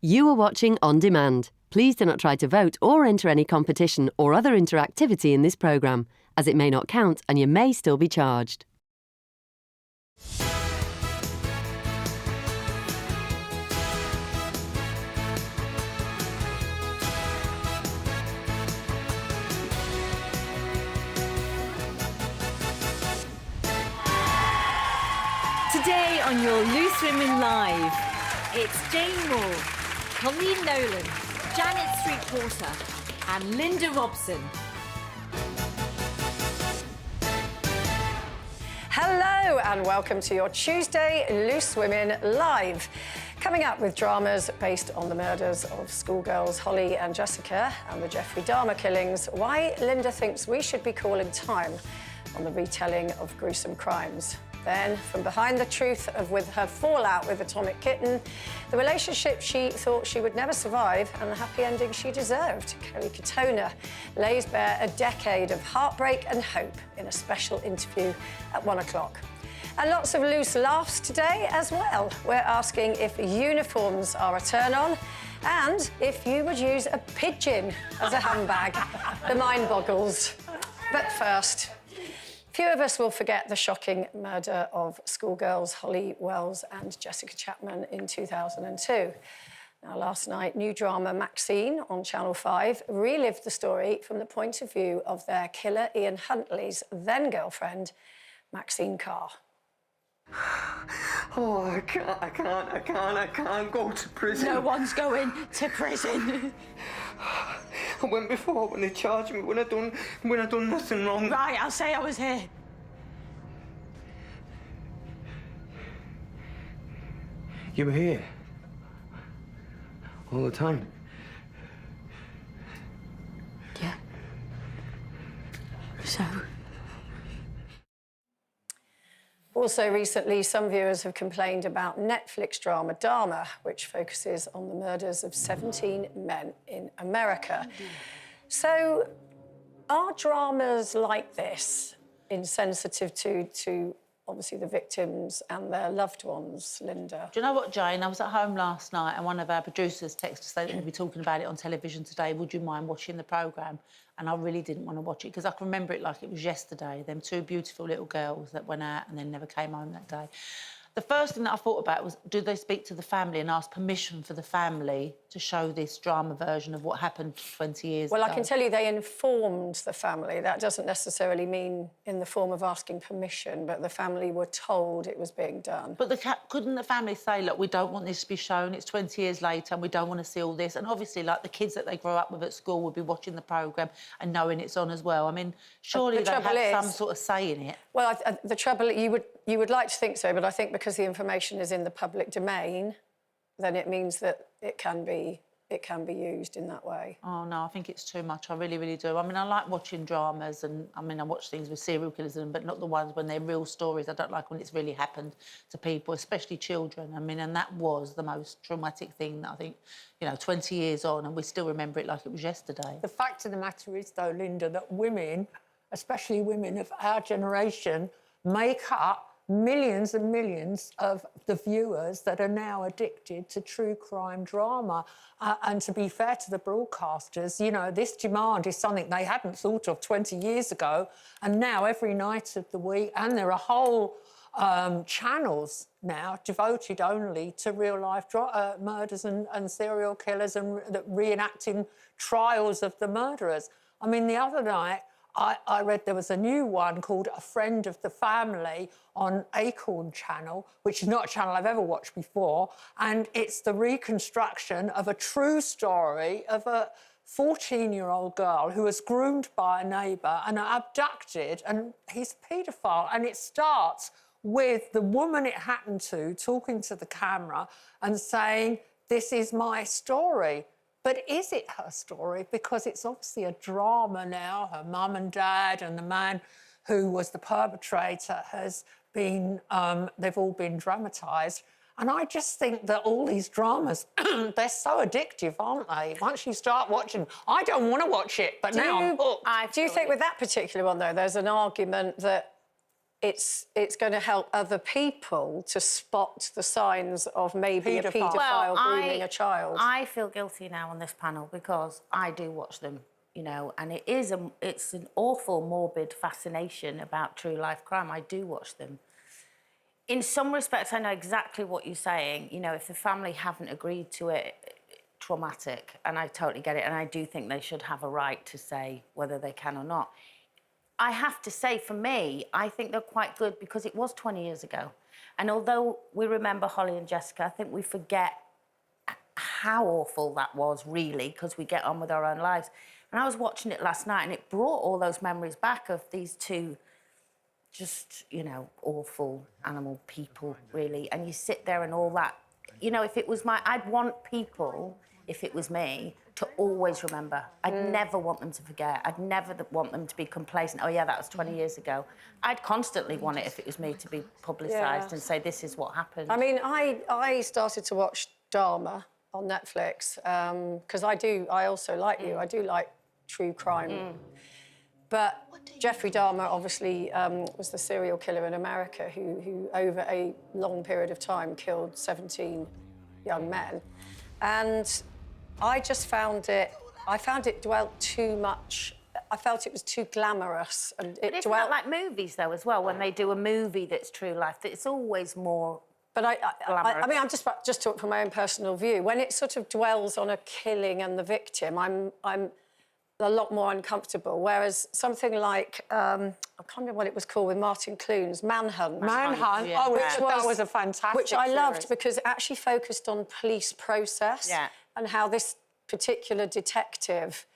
You are watching On Demand. Please do not try to vote or enter any competition or other interactivity in this programme, as it may not count and you may still be charged. Today on your Loose Women Live, it's Jane Moore, Colleen Nolan, Janet Street-Porter and Linda Robson. Hello and welcome to your Tuesday Loose Women Live. Coming up with dramas based on the murders of schoolgirls Holly and Jessica and the Jeffrey Dahmer killings, why Linda thinks we should be calling time on the retelling of gruesome crimes. Then, from behind the truth of with her fallout with Atomic Kitten, the relationship she thought she would never survive and the happy ending she deserved, Kerry Katona lays bare a decade of heartbreak and hope in a special interview at 1 o'clock. And lots of loose laughs today as well. We're asking if uniforms are a turn-on and if you would use a pigeon as a handbag. The mind boggles. But first, few of us will forget the shocking murder of schoolgirls Holly Wells and Jessica Chapman in 2002. Now, last night, new drama Maxine on Channel 5 relived the story from the point of view of their killer Ian Huntley's then-girlfriend, Maxine Carr. Oh, I can't go to prison. No one's going to prison. I went before when they charged me, when I done nothing wrong. Right, I'll say I was here. You were here? All the time? Yeah. So? Also recently, some viewers have complained about Netflix drama Dahmer, which focuses on the murders of 17 men in America. So, are dramas like this insensitive to obviously the victims and their loved ones, Linda? Do you know what, Jane? I was at home last night and one of our producers texted to say that we'll be talking about it on television today. Would you mind watching the programme? And I really didn't want to watch it because I can remember it like it was yesterday. Them two beautiful little girls that went out and then never came home that day. The first thing that I thought about was, do they speak to the family and ask permission for the family to show this drama version of what happened 20 years ago? Well, I can tell you they informed the family. That doesn't necessarily mean in the form of asking permission, but the family were told it was being done. But couldn't the family say, look, we don't want this to be shown, it's 20 years later and we don't want to see all this? And obviously, like, the kids that they grow up with at school would be watching the programme and knowing it's on as well. I mean, surely they have some sort of say in it. Well, the trouble, you would like to think so, but I think because the information is in the public domain, then it means that it can be used in that way. Oh, no, I think it's too much. I really, really do. I mean, I like watching dramas and, I mean, I watch things with serial killers, but not the ones when they're real stories. I don't like when it's really happened to people, especially children. I mean, and that was the most traumatic thing that I think, 20 years on, and we still remember it like it was yesterday. The fact of the matter is, though, Linda, that women, especially women of our generation, make up millions and millions of the viewers that are now addicted to true crime drama. And to be fair to the broadcasters, this demand is something they hadn't thought of 20 years ago. And now every night of the week, and there are whole channels now devoted only to real-life murders and serial killers and reenacting trials of the murderers. I mean, the other night, I read there was a new one called A Friend of the Family on Acorn Channel, which is not a channel I've ever watched before, and it's the reconstruction of a true story of a 14-year-old girl who was groomed by a neighbour and abducted, and he's a paedophile, and it starts with the woman it happened to talking to the camera and saying, "This is my story." But is it her story? Because it's obviously a drama now. Her mum and dad and the man who was the perpetrator has been, they've all been dramatised. And I just think that all these dramas, they're so addictive, aren't they? Once you start watching, I don't want to watch it, but now I'm hooked. Do you think with that particular one, though, there's an argument that it's going to help other people to spot the signs of maybe a Paedophile. paedophile grooming a child. I feel guilty now on this panel because I do watch them, you know, and it's an awful morbid fascination about true life crime. I do watch them. In some respects, I know exactly what you're saying. You know, if the family haven't agreed to it, traumatic, and I totally get it, and I do think they should have a right to say whether they can or not. I have to say, for me, I think they're quite good because it was 20 years ago. And although we remember Holly and Jessica, I think we forget how awful that was, really, because we get on with our own lives. And I was watching it last night, and it brought all those memories back of these two just, you know, awful animal people, really. And you sit there and all that. You know, if it was I'd want people, if it was me, to always remember. I'd never want them to forget. I'd never want them to be complacent. Oh, yeah, that was 20 years ago. I'd constantly want it, if it was me, to be publicised and say, this is what happened. I mean, I started to watch Dharma on Netflix because I also, like you, I do like true crime. But Jeffrey Dahmer obviously was the serial killer in America who over a long period of time killed 17 young men. And I just found it dwelt too much. I felt it was too glamorous. And But isn't that like movies, though, as well? When they do a movie that's true life, it's always more But I glamorous. mean, I'm just talking from my own personal view. When it sort of dwells on a killing and the victim, I'm a lot more uncomfortable. Whereas something like, I can't remember what it was called with Martin Clunes, Manhunt. Manhunt. Yeah. Oh, Which that was a fantastic Which I loved series. because it actually focused on police process and how this particular detective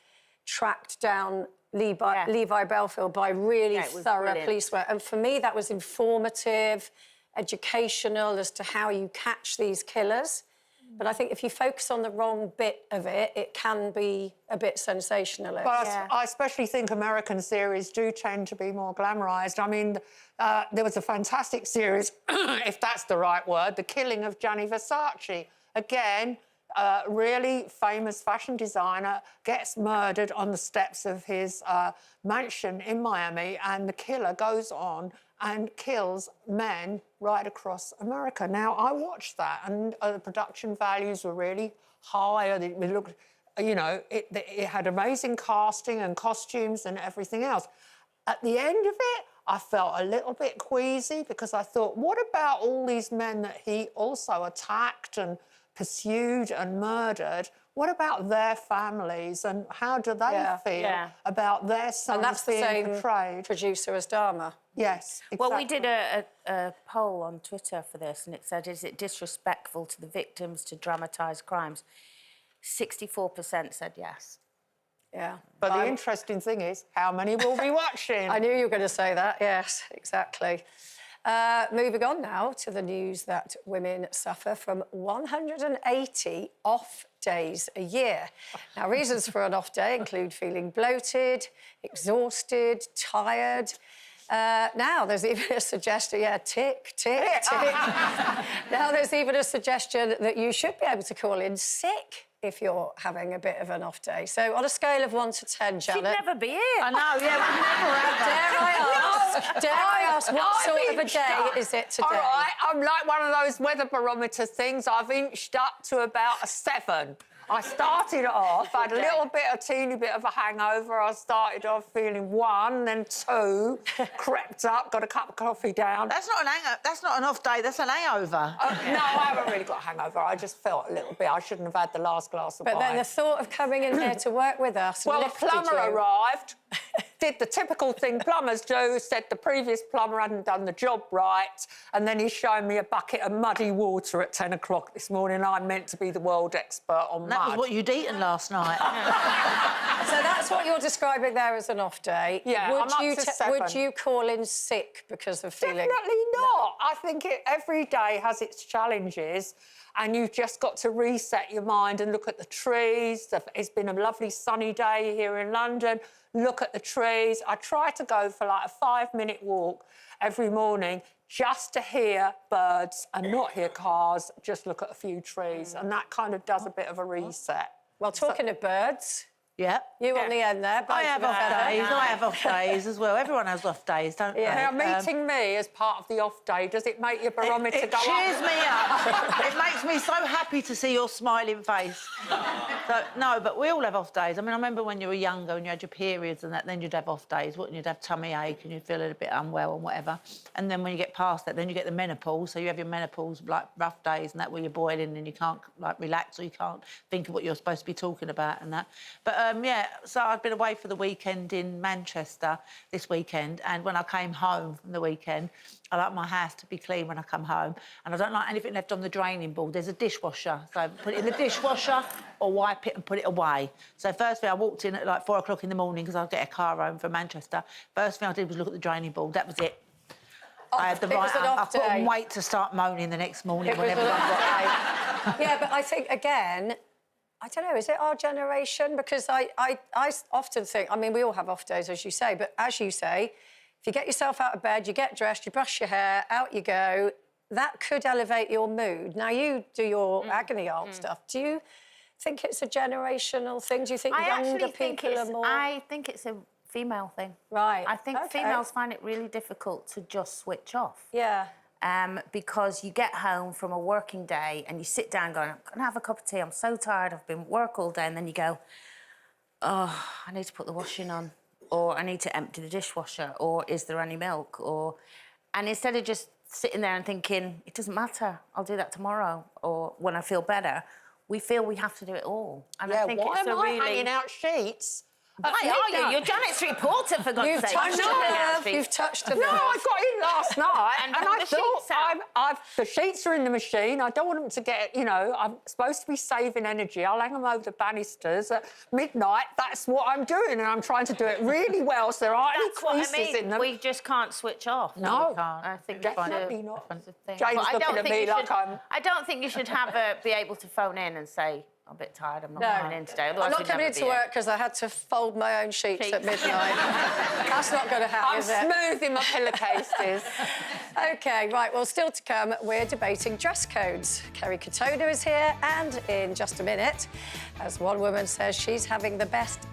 tracked down Levi Belfield by really it was thorough brilliant. police work. And for me, that was informative, educational as to how you catch these killers. But I think if you focus on the wrong bit of it, it can be a bit sensationalist. But I especially think American series do tend to be more glamorised. I mean, there was a fantastic series, if that's the right word, The Killing of Gianni Versace. Again, really famous fashion designer gets murdered on the steps of his mansion in Miami, and the killer goes on and kills men right across America. Now, I watched that, and the production values were really high. It looked, you know, it had amazing casting and costumes and everything else. At the end of it, I felt a little bit queasy because I thought, what about all these men that he also attacked and pursued and murdered? What about their families and how do they feel about their sons and that's the being same portrayed? producer as Dharma. Yes, exactly. Well, we did a poll on Twitter for this, and it said, is it disrespectful to the victims to dramatise crimes? 64% said yes. Yeah. But the interesting thing is, how many will be watching? I knew you were going to say that, yes, exactly. Moving on now to the news that women suffer from 180 off days a year. Now, reasons for an off day include feeling bloated, exhausted, tired. Now there's even a suggestion, tick, tick, tick. Now there's even a suggestion that you should be able to call in sick if you're having a bit of an off day. So on a scale of 1 to 10, Janet... She'd never be here. I know, yeah, we'd never have Dare I ask what sort of a day is it today? All right, I'm like one of those weather barometer things. I've inched up to about a 7. I started off, I had a teeny bit of a hangover. I started off feeling 1, then 2, crept up, got a cup of coffee down. That's not an off day, that's an hangover. No, I haven't really got a hangover. I just felt a little bit. I shouldn't have had the last glass of wine. But then the thought of coming in here to work with us Well, the lifted plumber you. arrived, did the typical thing plumbers do, said the previous plumber hadn't done the job right, and then he's showing me a bucket of muddy water at 10 o'clock this morning. I'm meant to be the world expert on mud. That was what you'd eaten last night. So that's what you're describing there as an off day. Yeah, I'm up to 7. Would you call in sick because of feeling... Definitely not. I think every day has its challenges, and you've just got to reset your mind and look at the trees. It's been a lovely sunny day here in London. Look at the trees. I try to go for like a 5-minute walk every morning just to hear birds and not hear cars, just look at a few trees, and that kind of does a bit of a reset. Well, talking of birds, Yeah. You on the end there. I have both of off us. days. I have off days as well. Everyone has off days, don't they? Now, meeting me as part of the off day, does it make your barometer It go up? cheers me up. It makes me so happy to see your smiling face. So, no, but we all have off days. I mean, I remember when you were younger and you had your periods and that, then you'd have off days, wouldn't you? You'd have tummy ache and you'd feel a little bit unwell and whatever. And then when you get past that, then you get the menopause. So you have your menopause, like, rough days and that where you're boiling and you can't, like, relax or you can't think of what you're supposed to be talking about and that. But, yeah, so I'd been away for the weekend in Manchester this weekend, and when I came home from the weekend, I like my house to be clean when I come home, and I don't like anything left on the draining board. There's a dishwasher, so put it in the dishwasher or wipe it and put it away. So first thing, I walked in at like 4 o'clock in the morning because I'd get a car home from Manchester. First thing I did was look at the draining board. That was it. I had the right. I couldn't wait to start moaning the next morning when everyone got Yeah, but I think, again, I don't know, is it our generation? Because I often think, I mean, we all have off days, as you say, but as you say, if you get yourself out of bed, you get dressed, you brush your hair, out you go, that could elevate your mood. Now, you do your agony aunt stuff. Do you think it's a generational thing? Do you think younger people are more... I think it's a female thing. Right. I think females find it really difficult to just switch off. Yeah. Because you get home from a working day and you sit down going, I'm going to have a cup of tea, I'm so tired, I've been at work all day, and then you go, oh, I need to put the washing on, or I need to empty the dishwasher, or is there any milk, or... And instead of just sitting there and thinking, it doesn't matter, I'll do that tomorrow, or when I feel better, we feel we have to do it all. And Yeah, I think why it's am a I really... hanging out sheets? Why are you? You're Janet's reporter, for God's sake. Touched a nerve. You've touched a nerve. No, I got in last night And and pulled I the sheets out. thought the sheets are in the machine. I don't want them to get, you know, I'm supposed to be saving energy. I'll hang them over the banisters at midnight. That's what I'm doing, and I'm trying to do it really well so there aren't That's any what I creases mean. in them. We just can't switch off. No, we can't. I think definitely not. That's the thing. Jane's But I looking don't at think me you like should, I'm... I don't think you should be able to phone in and say, I'm a bit tired, I'm not coming in today. I'm Otherwise not we'd coming never into be work because I had to fold my own sheets at Sheets. midnight. That's not going to happen, I'm is it? smoothing my pillowcases. OK, right, well, still to come, we're debating dress codes. Kerry Katona is here, and in just a minute, as one woman says she's having the best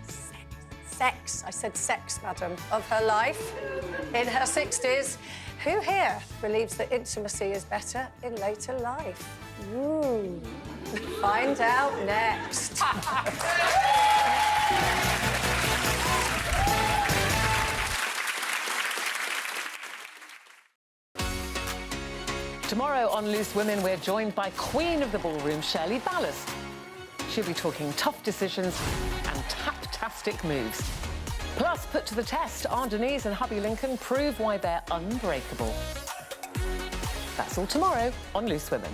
sex, I said sex, madam, of her life in her 60s. Who here believes that intimacy is better in later life? Ooh. Find out next. Tomorrow on Loose Women, we're joined by Queen of the Ballroom, Shirley Ballast. She'll be talking tough decisions and tap-tastic moves. Plus, put to the test, Aunt Denise and hubby Lincoln prove why they're unbreakable. That's all tomorrow on Loose Women.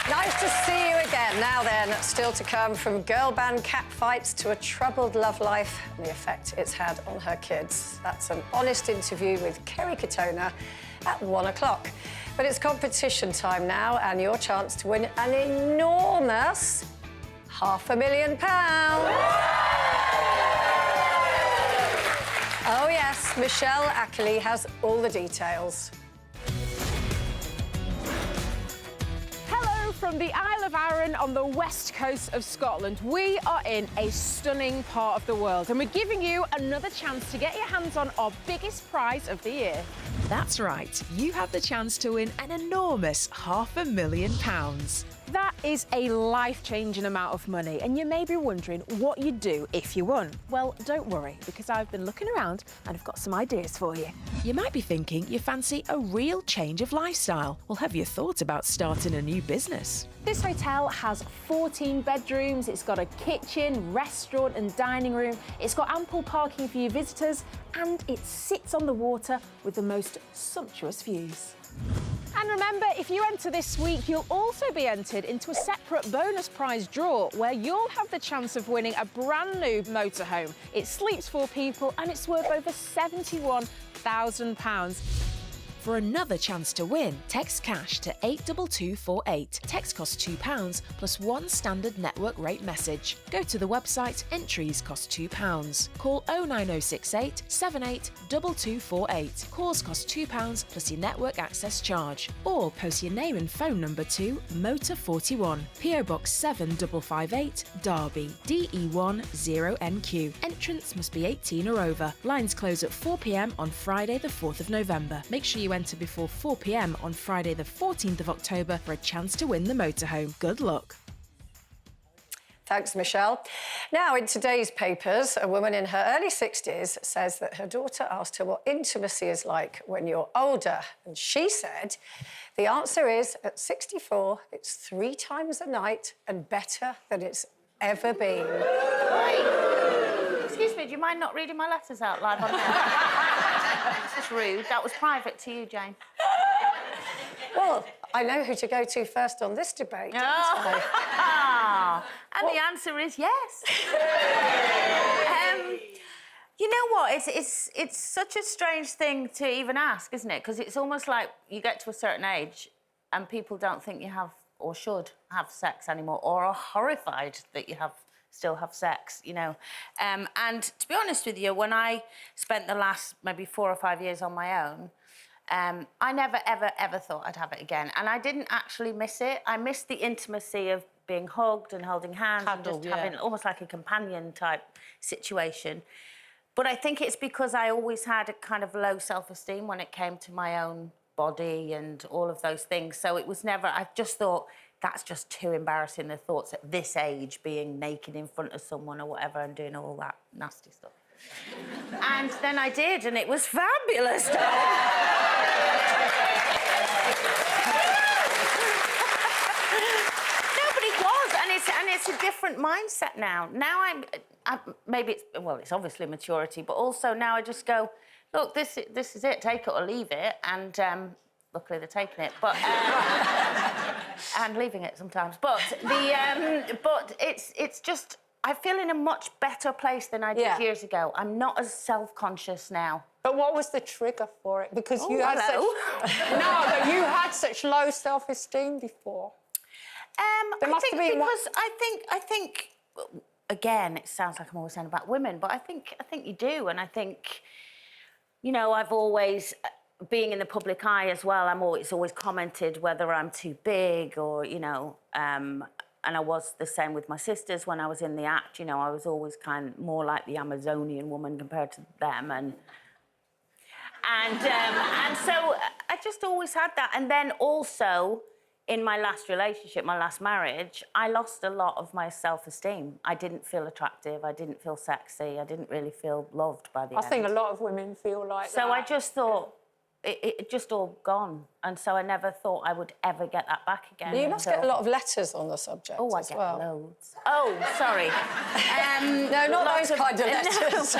Nice to see you again. Now then, still to come, from girl band catfights to a troubled love life and the effect it's had on her kids. That's an honest interview with Kerry Katona at 1 o'clock. But it's competition time now, and your chance to win an enormous £500,000. Oh yes, Michelle Ackley has all the details. From the Isle of Arran on the west coast of Scotland, we are in a stunning part of the world, and we're giving you another chance to get your hands on our biggest prize of the year. That's right, you have the chance to win an enormous £500,000. That is a life-changing amount of money, and you may be wondering what you'd do if you won. Well, don't worry, because I've been looking around and I've got some ideas for you. You might be thinking you fancy a real change of lifestyle. Well, have you thought about starting a new business? This hotel has 14 bedrooms, it's got a kitchen, restaurant and dining room, it's got ample parking for your visitors, and it sits on the water with the most sumptuous views. And remember, if you enter this week, you'll also be entered into a separate bonus prize draw where you'll have the chance of winning a brand new motorhome. It sleeps 4 people and it's worth over £71,000. for another chance to win. Text cash to 82248. Text costs £2 plus one standard network rate message. Go to the website, entries cost £2. Call 09068 78 2248. Calls cost £2 plus your network access charge. Or post your name and phone number to Motor41, PO Box 7558, Derby, DE1 0NQ. Entrance must be 18 or over. Lines close at 4 p.m. on Friday the 4th of November. Make sure you enter before 4 p.m. on Friday the 14th of October for a chance to win the motorhome. Good luck. Thanks, Michelle. Now, in today's papers, a woman in her early 60s says that her daughter asked her what intimacy is like when you're older. And she said, the answer is, at 64, it's 3 times a night and better than it's ever been. Excuse me, do you mind not reading my letters out live on there? It's just rude. That was private to you, Jane. Well, I know who to go to first on this debate, don't I? And the answer is yes. You know what? It's such a strange thing to even ask, isn't it? Because it's almost like you get to a certain age and people don't think you have or should have sex anymore, or are horrified that you still have sex, you know. And to be honest with you, when I spent the last maybe 4 or 5 years on my own, I never, ever, ever thought I'd have it again. And I didn't actually miss it. I missed the intimacy of being hugged and holding hands and just having almost like a companion type situation. But I think it's because I always had a kind of low self-esteem when it came to my own body and all of those things. So it was never, I just thought, that's just too embarrassing, the thoughts at this age, being naked in front of someone or whatever and doing all that nasty stuff. And then I did, and it was fabulous. No, but it was, and it's a different mindset now. Now maybe it's obviously maturity, but also now I just go, look, this is it, take it or leave it, and luckily they're taking it, but and leaving it sometimes. But but it's just, I feel in a much better place than I did years ago. I'm not as self-conscious now. But what was the trigger for it? Because you had but you had such low self-esteem before. I think again, it sounds like I'm always saying about women, but I think you do, and I think, you know, I've always, being in the public eye as well, it's always commented whether I'm too big or, you know, and I was the same with my sisters when I was in the act. You know, I was always kind of more like the Amazonian woman compared to them, and so I just always had that. And then also, in my last relationship, my last marriage, I lost a lot of my self-esteem. I didn't feel attractive, I didn't feel sexy, I didn't really feel loved by the end. I think a lot of women feel like that. So I just thought, it just all gone. And so I never thought I would ever get that back again. You must get a lot of letters on the subject as well. Loads. Oh, sorry. No, not those kind of letters.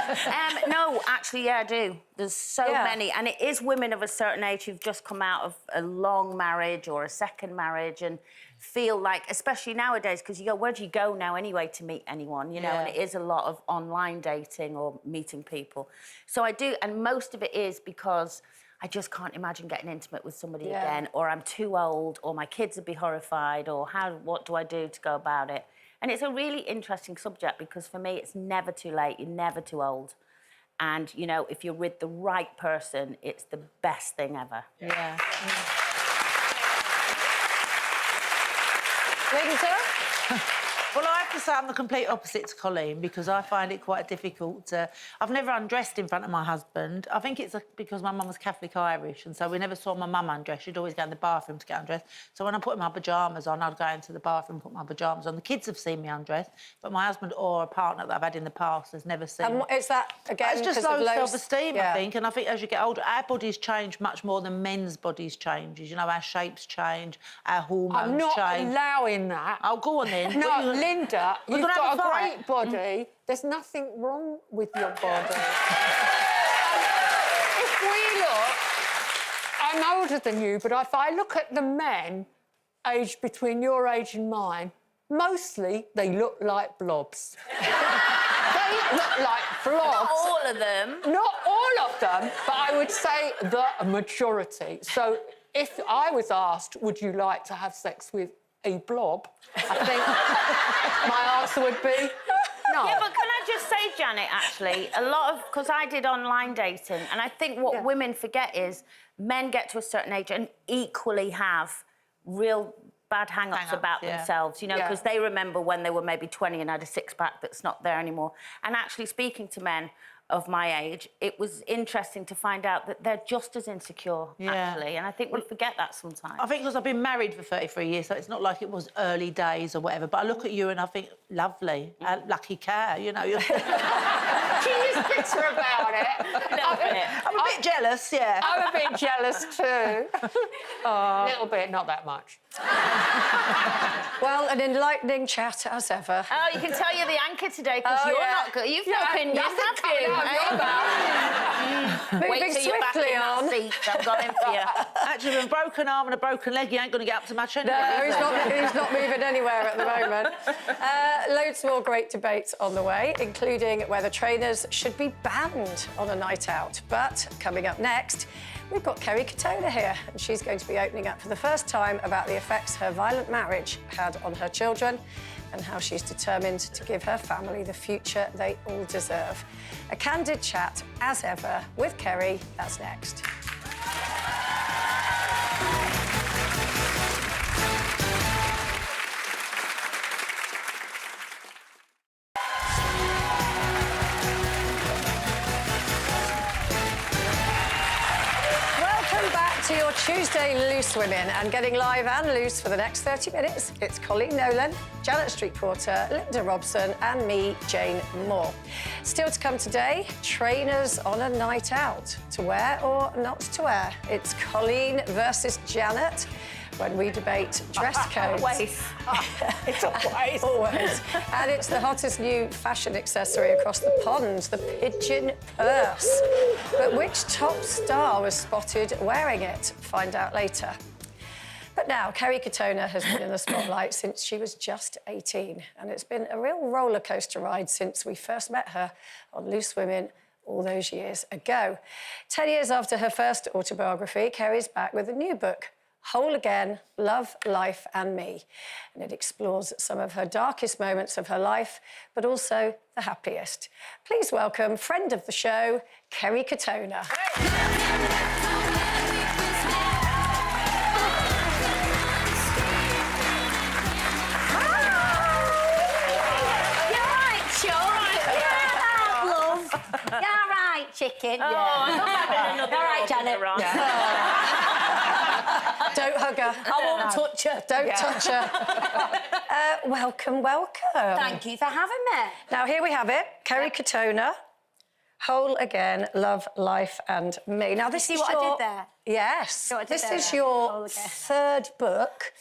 No, actually, yeah, I do. There's so many. And it is women of a certain age who've just come out of a long marriage or a second marriage and feel like, especially nowadays, because you go, where do you go now anyway to meet anyone, you know? And it is a lot of online dating or meeting people. So I do, and most of it is because I just can't imagine getting intimate with somebody again, or I'm too old, or my kids would be horrified, or what do I do to go about it? And it's a really interesting subject because for me, it's never too late, you're never too old. And, you know, if you're with the right person, it's the best thing ever. Yeah. Linda? Well, I have to say I'm the complete opposite to Colleen because I find it quite difficult to... I've never undressed in front of my husband. I think it's because my mum was Catholic Irish, and so we never saw my mum undress. She'd always go in the bathroom to get undressed. So when I put my pyjamas on, I'd go into the bathroom and put my pyjamas on. The kids have seen me undressed, but my husband or a partner that I've had in the past has never seen me. Is that, again, it's just low self-esteem, I think, and I think as you get older, our bodies change much more than men's bodies change. You know, our shapes change, our hormones change. I'm not allowing that. Oh, go on then. No, Linda, you've got a great body. There's nothing wrong with your body. If we look, I'm older than you, but if I look at the men aged between your age and mine, mostly they look like blobs. They look like blobs. Not all of them. Not all of of them, but I would say the majority. So if I was asked, would you like to have sex with a blob, I think my answer would be no. Yeah, but can I just say, Janet, actually, a lot of... Because I did online dating, and I think what women forget is men get to a certain age and equally have real bad hang-ups about themselves, you know, because they remember when they were maybe 20 and had a six-pack that's not there anymore. And actually, speaking to men of my age, it was interesting to find out that they're just as insecure, actually, and I think we forget that sometimes. I think because I've been married for 33 years, so it's not like it was early days or whatever, but I look at you and I think, lovely, lucky car, you know. She is bitter about it. I'm a bit jealous, yeah. I'm a bit jealous too. A little bit, not that much. Well, an enlightening chat as ever. Oh, you can tell you're the anchor today because you're not good. You've no opinions, have you? Moving swiftly on. I've got him for you. Actually, with a broken arm and a broken leg, you ain't going to get up to much anyway. No, he's not moving anywhere at the moment. Loads more great debates on the way, including whether trainers should be banned on a night out. But coming up next, we've got Kerry Katona here, and she's going to be opening up for the first time about the effects her violent marriage had on her children and how she's determined to give her family the future they all deserve. A candid chat, as ever, with Kerry. That's next. To your Tuesday Loose Women, and getting live and loose for the next 30 minutes, it's Colleen Nolan, Janet Street Porter, Linda Robson and me, Jane Moore. Still to come today, trainers on a night out, to wear or not to wear. It's Colleen versus Janet when we debate dress codes. Always. It's always. Always. And it's the hottest new fashion accessory across the pond, the pigeon purse. But which top star was spotted wearing it? Find out later. But now, Kerry Katona has been in the spotlight since she was just 18. And it's been a real roller coaster ride since we first met her on Loose Women all those years ago. 10 years after her first autobiography, Kerry's back with a new book, Whole Again, Love, Life and Me. And it explores some of her darkest moments of her life, but also the happiest. Please welcome friend of the show, Kerry Katona. You're right, chicken. Oh, I love having another. All right, Janet. Don't hug her. I won't touch her. Don't touch her. Welcome, welcome. Thank you for having me. Now, here we have it. Kerry Katona, Whole Again, Love, Life and Me. Now, this is what I did there? Yes. This is your third book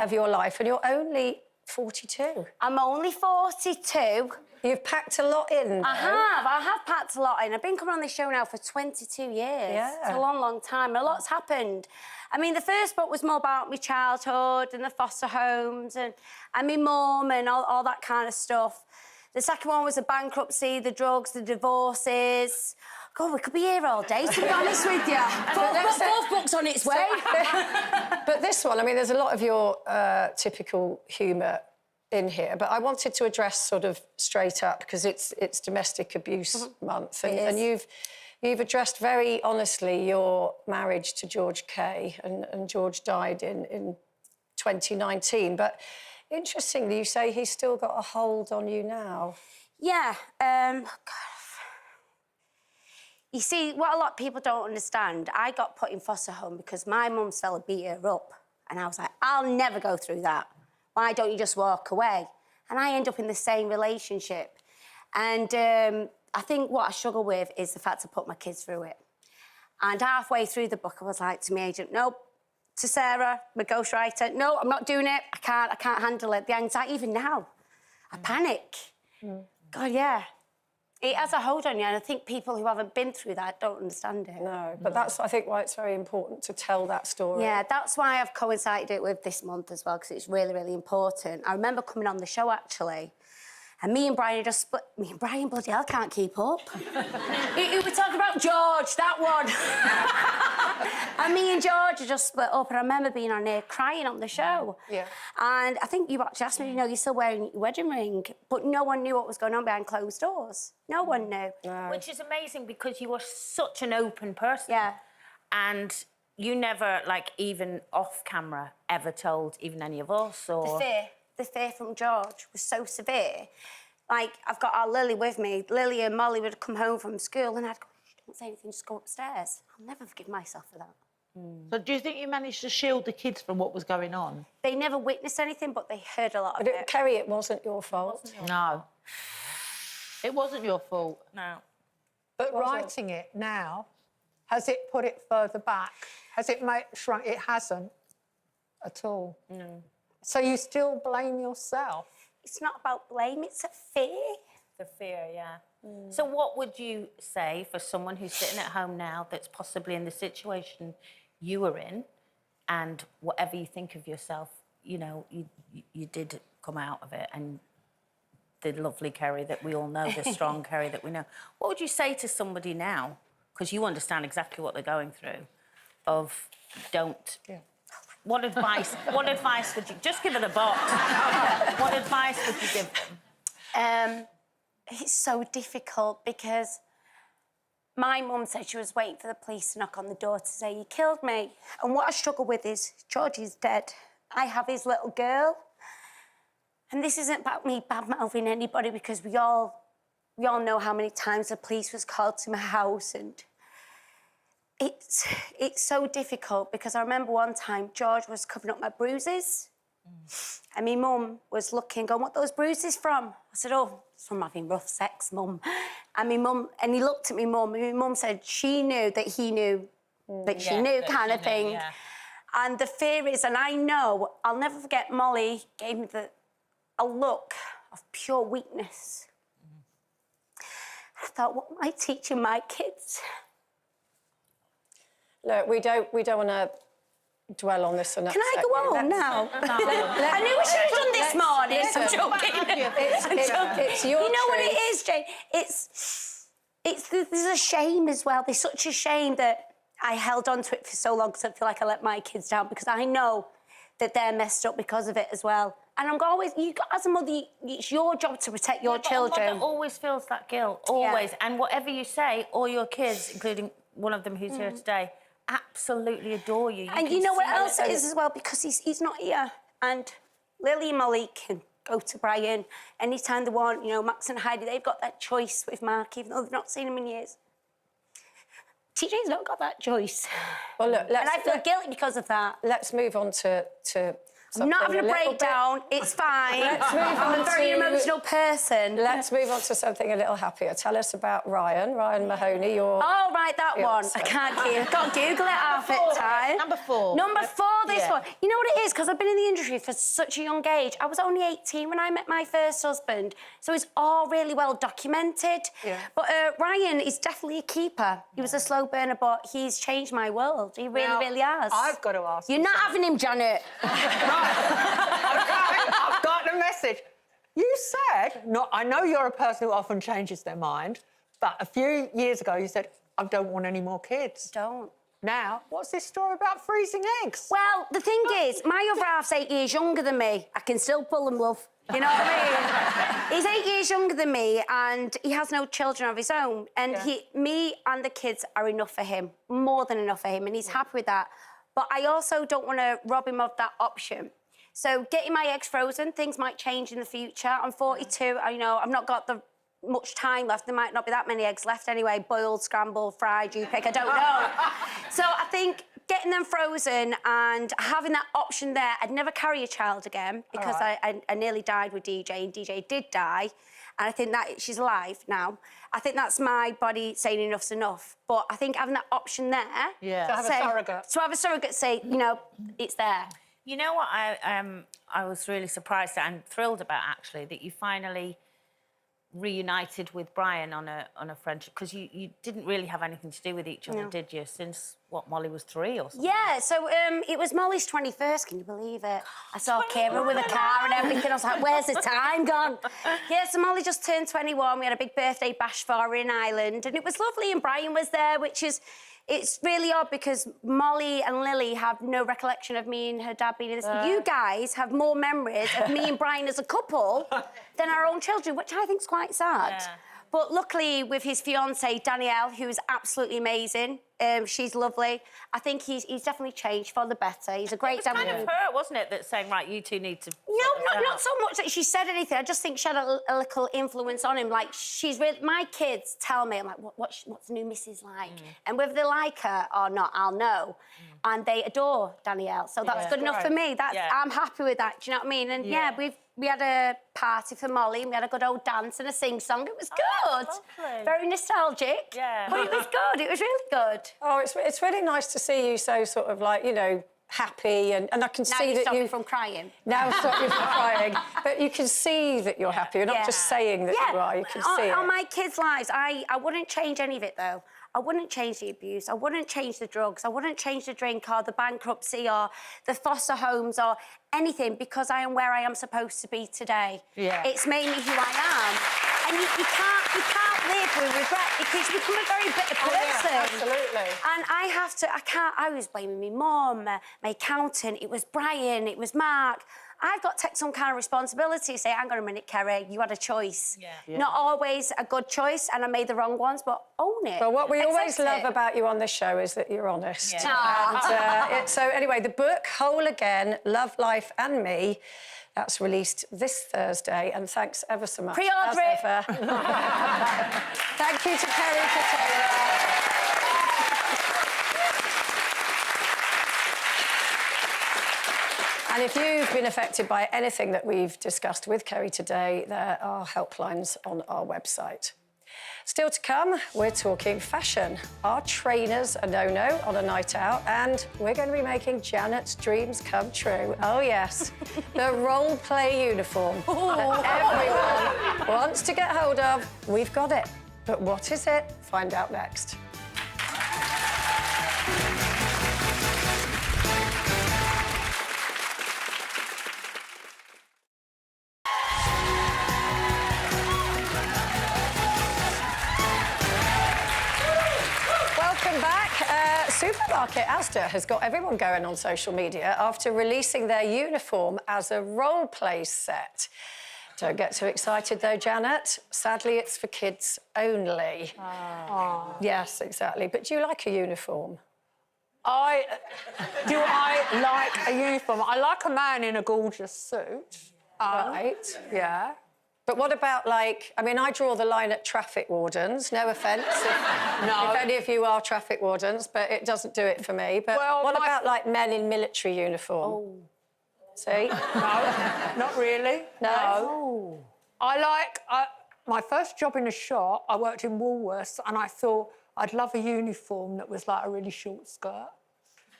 of your life, and you're only 42. I'm only 42. You've packed a lot in, though. I have packed a lot in. I've been coming on this show now for 22 years. Yeah. It's a long, long time. A lot's happened. I mean, the first book was more about my childhood and the foster homes and my mum and all that kind of stuff. The second one was the bankruptcy, the drugs, the divorces. God, we could be here all day, to be honest with you. Both books on its way. But this one, I mean, there's a lot of your typical humour in here, but I wanted to address sort of straight up because it's Domestic Abuse Month, and you've addressed very honestly your marriage to George Kay, and George died in 2019. But interestingly, you say he's still got a hold on you now. Yeah. You see, what a lot of people don't understand, I got put in foster home because my mum's fella beat her up, and I was like, I'll never go through that. Why don't you just walk away? And I end up in the same relationship. And I think what I struggle with is the fact I put my kids through it. And halfway through the book, I was like to my agent, nope. To Sarah, my ghostwriter, no, I'm not doing it. I can't handle it. The anxiety, even now, I panic. God, yeah. It has a hold on you, and I think people who haven't been through that don't understand it. No, but that's, I think, why it's very important to tell that story. Yeah, that's why I've coincided it with this month as well, because it's really, really important. I remember coming on the show, actually, And me and Brian just split. Me and Brian, bloody hell, can't keep up. We were talking about George, that one. And me and George are just split up. And I remember being on there crying on the show. Yeah. And I think you actually asked me, you know, you're still wearing your wedding ring. But no one knew what was going on behind closed doors. No one knew. No. Which is amazing because you are such an open person. Yeah. And you never, like, even off camera, ever told even any of us or... The fear from George was so severe. Like, I've got our Lily with me. Lily and Molly would come home from school and I'd go, "Shh, don't say anything, just go upstairs." I'll never forgive myself for that. So do you think you managed to shield the kids from what was going on? They never witnessed anything, but they heard a lot of But it. Kerry, it wasn't your fault. No. It wasn't your fault. No. But writing it now, has it put it further back? Has it shrunk? It hasn't at all. No. So you still blame yourself? It's not about blame, it's a fear. The fear, yeah. So what would you say for someone who's sitting at home now that's possibly in the situation you were in, and whatever you think of yourself, you know, you did come out of it, and the lovely Kerry that we all know, the strong Kerry that we know. What would you say to somebody now, because you understand exactly what they're going through, of don't... Yeah. What advice would you... Just give it a box. What advice would you give them? It's so difficult because my mum said she was waiting for the police to knock on the door to say, "You killed me." And what I struggle with is George is dead. I have his little girl. And this isn't about me bad-mouthing anybody because we all know how many times the police was called to my house, and it's so difficult because I remember one time George was covering up my bruises and my mum was looking, going, "What are those bruises from?" I said, "Oh, it's from having rough sex, Mum." And he looked at my mum and my mum said she knew that he knew that she knew kind of thing. Yeah. And the fear is, and I know, I'll never forget Molly gave me a look of pure weakness. I thought, what am I teaching my kids? Look, we don't want to dwell on this. Can I go on now? I knew we should have done this morning. I'm joking. It's your You know what truth. it is, Jane? There's a shame as well. There's such a shame that I held on to it for so long because I feel like I let my kids down because I know that they're messed up because of it as well. And I'm always, as a mother, it's your job to protect your children. A mother always feels that guilt, always. Yeah. And whatever you say, all your kids, including one of them who's here today, absolutely adore you. And you know what else it is as well? Because he's not here. And Lily and Molly can go to Brian anytime they want. You know, Max and Heidi, they've got that choice with Mark, even though they've not seen him in years. TJ's not got that choice. Well, look, and I feel guilty because of that. Let's move on to I'm not having a breakdown. It's fine. Let's move on I'm a very emotional person. Let's move on to something a little happier. Tell us about Ryan Mahoney. Oh, right, that one. I can't Google it half the time. Number 4. Number 4, this one. You know what it is? Because I've been in the industry for such a young age. I was only 18 when I met my first husband, so it's all really well documented. Yeah. But Ryan is definitely a keeper. He was a slow burner, but he's changed my world. He really has. I've got to ask You're not having him, Janet. I've got the message. You said, I know you're a person who often changes their mind, but a few years ago you said, "I don't want any more kids." Don't. Now, what's this story about freezing eggs? Well, the thing is, my other half's 8 years younger than me. I can still pull him, love. You know what I mean? He's 8 years younger than me and he has no children of his own. And me and the kids are enough for him, more than enough for him, and he's happy with that. But I also don't want to rob him of that option. So getting my eggs frozen, things might change in the future. I'm 42, I've not got much time left. There might not be that many eggs left anyway. Boiled, scrambled, fried, you pick, I don't know. So I think getting them frozen and having that option there, I'd never carry a child again because I nearly died with DJ, and DJ did die. And I think that she's alive now. I think that's my body saying enough's enough. But I think having that option there... Yeah. To have a surrogate. To have a surrogate say, it's there. You know what I was really surprised and thrilled about, actually, that you finally reunited with Brian on a friendship? Because you didn't really have anything to do with each other, did you? Since, what, Molly was 3 or something? Yeah, so it was Molly's 21st, can you believe it? I saw Kira with a car and everything. I was like, where's the time gone? Yeah, so Molly just turned 21. We had a big birthday bash for her in Ireland, and it was lovely, and Brian was there, which is... It's really odd because Molly and Lily have no recollection of me and her dad being in this. You guys have more memories of me and Brian as a couple than our own children, which I think is quite sad. Yeah. But luckily, with his fiancée, Danielle, who is absolutely amazing, she's lovely. I think he's definitely changed for the better. He's a great dad. It was kind of her, wasn't it, that's saying, right, you two need to... No, not so much that she said anything. I just think she had a little influence on him. Like, she's really... My kids tell me, I'm like, what's the new Mrs. like? And whether they like her or not, I'll know. And they adore Danielle. So that's good enough for me. I'm happy with that, do you know what I mean? And we had a party for Molly and we had a good old dance and a sing-song. It was good. Very nostalgic. Yeah. But it was good. It was really good. Oh, it's really nice to see you so sort of like, you know, happy and I can see that you... from crying. Now stop you from crying. But you can see that you're happy. You're not just saying that you are. You can see it. On my kids' lives, I wouldn't change any of it, though. I wouldn't change the abuse. I wouldn't change the drugs. I wouldn't change the drink or the bankruptcy or the foster homes or anything because I am where I am supposed to be today. Yeah. It's made me who I am. And you can't live with regret because you become a very bitter person. Yeah, absolutely. And I was blaming my mum, my accountant, it was Brian, it was Mark. I've got to take some kind of responsibility, say, hang on a minute, Kerry, you had a choice. Yeah. Not always a good choice, and I made the wrong ones, but own it. Well, what we always love about you on this show is that you're honest. Yeah. And, so anyway, the book, Whole Again, Love, Life and Me, that's released this Thursday, and thanks ever so much. Pre-order it. Thank you to Kerry Katona. And if you've been affected by anything that we've discussed with Kerry today, there are helplines on our website. Still to come, we're talking fashion. Are trainers a no-no on a night out? And we're going to be making Janet's dreams come true. Oh, yes, the role-play uniform that everyone wants to get hold of. We've got it. But what is it? Find out next. Supermarket Asda has got everyone going on social media after releasing their uniform as a role-play set. Don't get too excited, though, Janet. Sadly, it's for kids only. Oh. Yes, exactly. But do you like a uniform? Do I like a uniform? I like a man in a gorgeous suit. Right. Yeah. But what about, like... I mean, I draw the line at traffic wardens. No offence if any of you are traffic wardens, but it doesn't do it for me. But what about, like, men in military uniform? Oh. See? No, not really. No. My first job in a shop, I worked in Woolworths, and I thought I'd love a uniform that was, like, a really short skirt.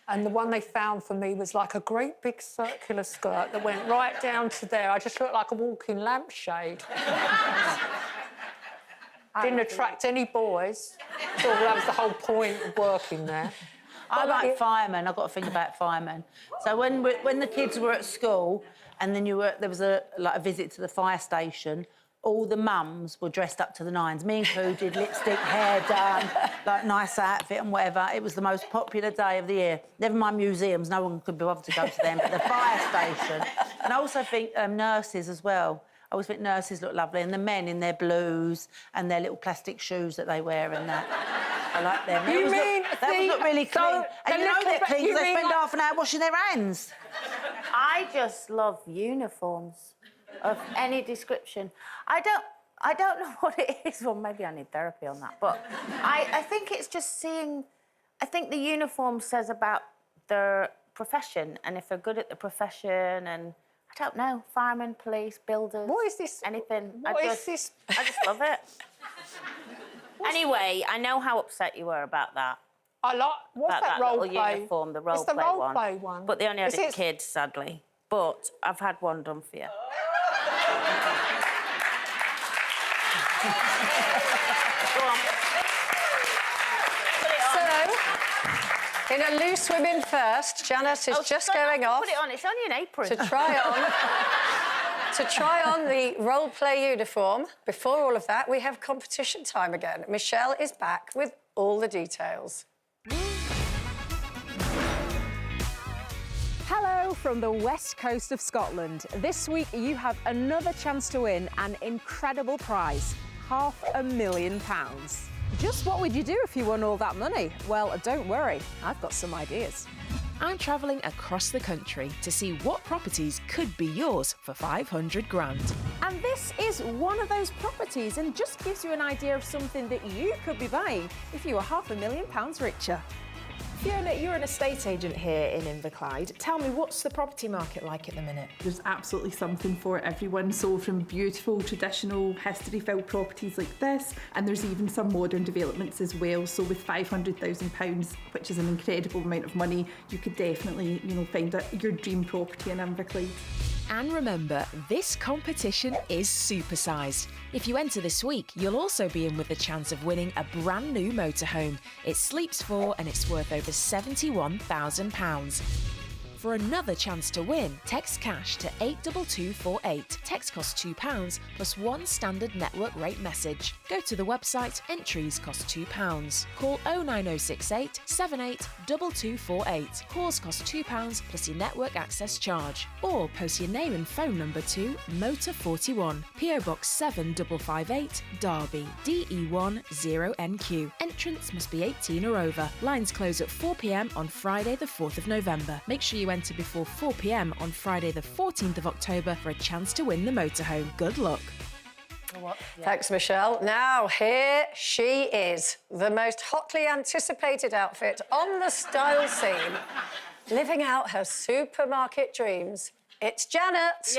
And the one they found for me was like a great big circular skirt that went right down to there. I just looked like a walking lampshade. Didn't attract any boys. So that was the whole point of working there. I like firemen. I've got a thing about firemen. So when the kids were at school and then there was a visit to the fire station, all the mums were dressed up to the nines. Me included, lipstick, hair done, like nice outfit and whatever. It was the most popular day of the year. Never mind museums, no one could be bothered to go to them, but the fire station. And I also think nurses as well. I always think nurses look lovely, and the men in their blues and their little plastic shoes that they wear and that. I like them. They always look really clean. And you know they're clean because they spend half an hour washing their hands. I just love uniforms of any description. I don't know what it is. Well, maybe I need therapy on that. But I think it's just seeing... I think the uniform says about their profession and if they're good at the profession and... I don't know, firemen, police, builders... What is this? Anything. I just love it. Anyway, I know how upset you were about that. What's that role little play? uniform, the role It's the play role play one. But they only had kids, sadly. But I've had one done for you. So, in a Loose Women First, Janet is just going off. Put it on, it's only an apron. To try on the role play uniform. Before all of that, we have competition time again. Michelle is back with all the details. Hello from the west coast of Scotland. This week you have another chance to win an incredible prize, £500,000. Just what would you do if you won all that money? Well, don't worry, I've got some ideas. I'm travelling across the country to see what properties could be yours for 500 grand. And this is one of those properties and just gives you an idea of something that you could be buying if you were £500,000 richer. Fiona, you're an estate agent here in Inverclyde. Tell me, what's the property market like at the minute? There's absolutely something for everyone. So from beautiful, traditional, history-filled properties like this, and there's even some modern developments as well. So with £500,000, which is an incredible amount of money, you could definitely, find your dream property in Inverclyde. And remember, this competition is supersized. If you enter this week, you'll also be in with the chance of winning a brand new motorhome. It sleeps 4 and it's worth over £71,000. For another chance to win, text cash to 82248. Text costs £2 plus 1 standard network rate message. Go to the website, entries cost £2. Call 09068 78 2248. Calls cost £2 plus your network access charge. Or post your name and phone number to Motor41, PO Box 7558, Derby, DE10NQ. Entrance must be 18 or over. Lines close at 4 p.m. on Friday the 4th of November. Make sure you enter before 4 p.m. on Friday the 14th of October for a chance to win the motorhome. Good luck. Thanks, Michelle. Now, here she is, the most hotly anticipated outfit on the style scene, living out her supermarket dreams. It's Janet.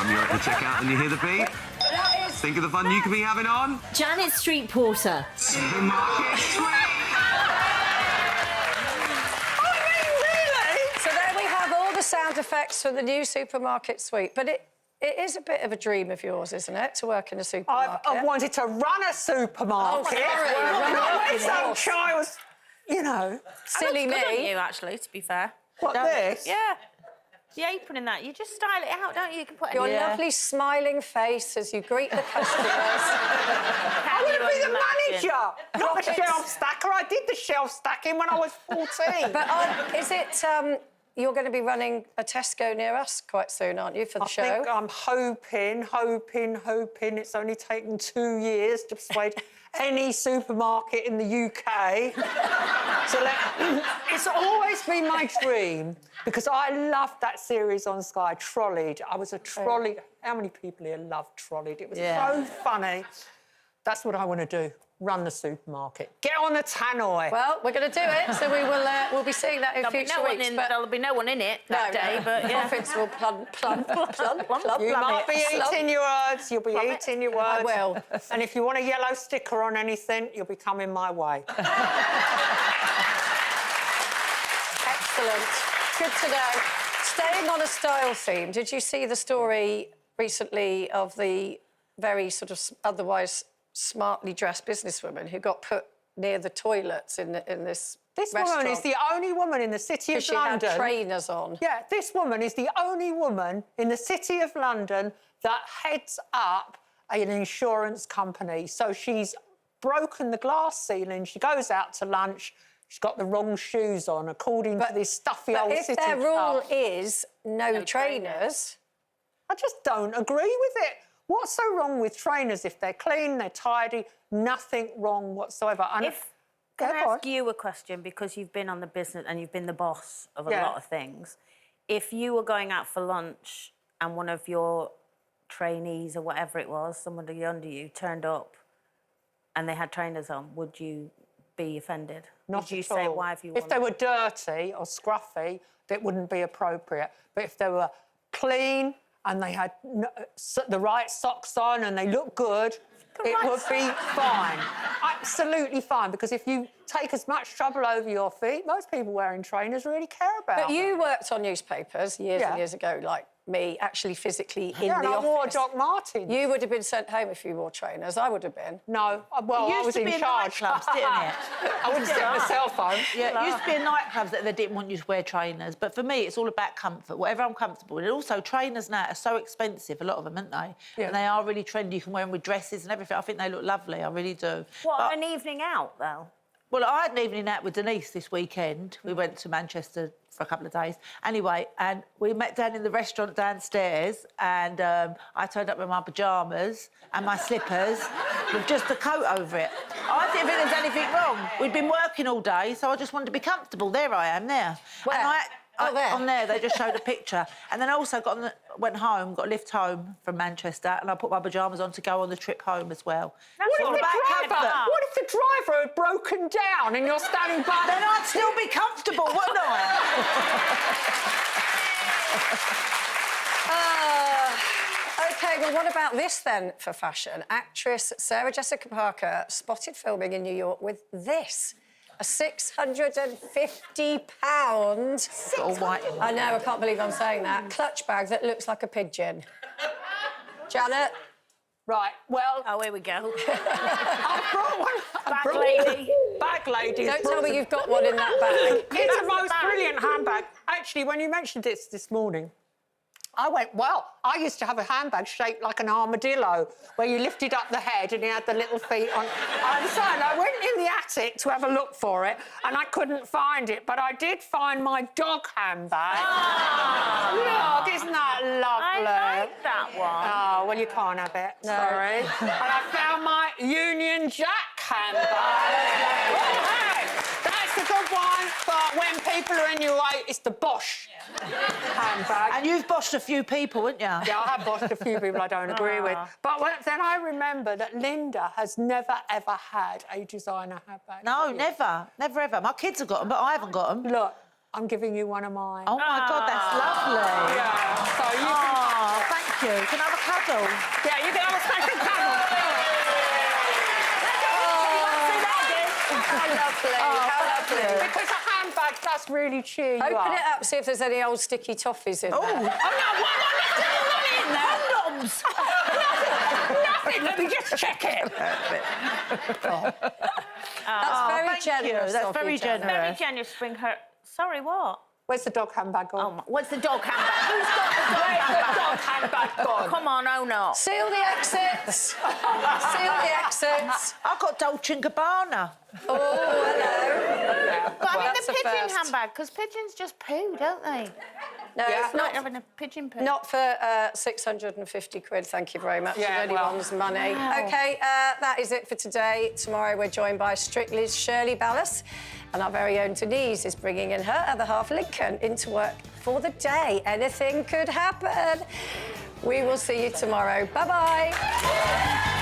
You're at the checkout and you hear the beep. Think of the fun you could be having on Janet Street Porter. Supermarket Suite. Really? So there we have all the sound effects for the new Supermarket Suite. But it is a bit of a dream of yours, isn't it, to work in a supermarket? I've wanted to run a supermarket. Oh, sorry. Some child, Silly Good on me. you, actually, to be fair. What, this? Yeah. The apron in that, you just style it out, don't you? You can put Your lovely smiling face as you greet the customers. I want to be the manager, not the shelf stacker. I did the shelf stacking when I was 14. But is it... you're going to be running a Tesco near us quite soon, aren't you, for the show? I think I'm hoping. It's only taken 2 years to persuade any supermarket in the UK. It's always been my dream, because I loved that series on Sky, Trolleyed. I was a trolley... How many people here love Trolleyed? It was so funny. That's what I want to do. Run the supermarket. Get on the tannoy. Well, we're going to do it, so we'll be seeing that in future weeks. There'll be no one in it that day, but yeah. Profits will plump. You might be eating your words. You'll be eating your words. I will. And if you want a yellow sticker on anything, you'll be coming my way. Excellent. Good to know. Staying on a style theme, did you see the story recently of the very sort of otherwise smartly dressed businesswoman who got put near the toilets in this restaurant? Woman is the only woman in the city of London... She had trainers on. Yeah, this woman is the only woman in the city of London that heads up an insurance company. So she's broken the glass ceiling, she goes out to lunch, she's got the wrong shoes on, according to this stuffy old city But if their rule club. is no trainers... I just don't agree with it. What's so wrong with trainers if they're clean, they're tidy, nothing wrong whatsoever? And Can I ask you a question, because you've been on the business and you've been the boss of a lot of things. If you were going out for lunch and one of your trainees or whatever it was, somebody under you, turned up and they had trainers on, would you be offended? Not would you at say, all. why have you If they were dirty or scruffy, that wouldn't be appropriate. But if they were clean and they had the right socks on and they looked good, It would be fine. Absolutely fine, because if you take as much trouble over your feet, most people wearing trainers really care about But you them. worked on newspapers years and years ago, like me, actually physically in the and I office. wore Doc Martens. You would have been sent home if you wore trainers. I would have been. No, well, I was in charge. Nightclubs, didn't it? I wouldn't sit on the cell phone. Yeah, it used to be in nightclubs that they didn't want you to wear trainers. But for me, it's all about comfort, whatever I'm comfortable in. And also, trainers now are so expensive, a lot of them, aren't they? Yeah. And they are really trendy. You can wear them with dresses and everything. I think they look lovely, I really do. What, But- an evening out, though? Well, I had an evening out with Denise this weekend. We went to Manchester for a couple of days. Anyway, and we met down in the restaurant downstairs, and I turned up in my pyjamas and my slippers with just a coat over it. I didn't think there was anything wrong. We'd been working all day, so I just wanted to be comfortable. There I am, there. Where? And there? On there, they just showed a picture. And then I also went home, got a lift home from Manchester, and I put my pyjamas on to go on the trip home as well. What if, what if the driver had broken down and you're standing by? Then I'd still be comfortable, wouldn't I? OK, well, what about this then for fashion? Actress Sarah Jessica Parker spotted filming in New York with this. A £650. I know, I can't believe I'm saying that. Clutch bag that looks like a pigeon. Janet? Right, well... Oh, here we go. I brought one. Bag lady. Bag lady. Don't tell me you've got one in that bag. It's the most brilliant handbag. Actually, when you mentioned this morning, I went, well, I used to have a handbag shaped like an armadillo, where you lifted up the head and you had the little feet on either side. I went in the attic to have a look for it, and I couldn't find it, but I did find my dog handbag. Look, isn't that lovely? I like that one. Oh, well, you can't have it. Sorry. And I found my Union Jack handbag. Oh, hey, that's a good one, but when people are in your way, it's the Bosch handbag. And you've Bosched a few people, haven't you? Yeah, I have Bosched a few people I don't agree with. But then I remember that Linda has never, ever had a designer handbag. No, never. Never, ever. My kids have got them, but I haven't got them. Look, I'm giving you one of mine. Oh, my God, that's lovely. Yeah, so you can... thank you. Can I have a cuddle? Yeah, you can have a special cuddle. How lovely, how lovely. Because a handbag does really cheer you up. Open it up, see if there's any old sticky toffees in there. Oh, no, what in there? Nothing. Let me just check it. That's very generous. That's of very you, Janet. Very generous. generous, bring her... Sorry, what? Where's the dog handbag gone? Oh, what's the dog handbag? Who's got the dog handbag? Come on, oh no. Seal the exits. Seal the exits. I've got Dolce & Gabbana. Oh, hello. But I mean, that's the a pigeon first. handbag, because pigeons just poo, don't they? No, it's Like not, having a pigeon poo. not for 650 quid, thank you very much. Yeah, Of anyone's money. Wow. OK, that is it for today. Tomorrow we're joined by Strictly's Shirley Ballas, and our very own Denise is bringing in her other half, Lincoln, into work for the day. Anything could happen. We will see you tomorrow. Bye-bye.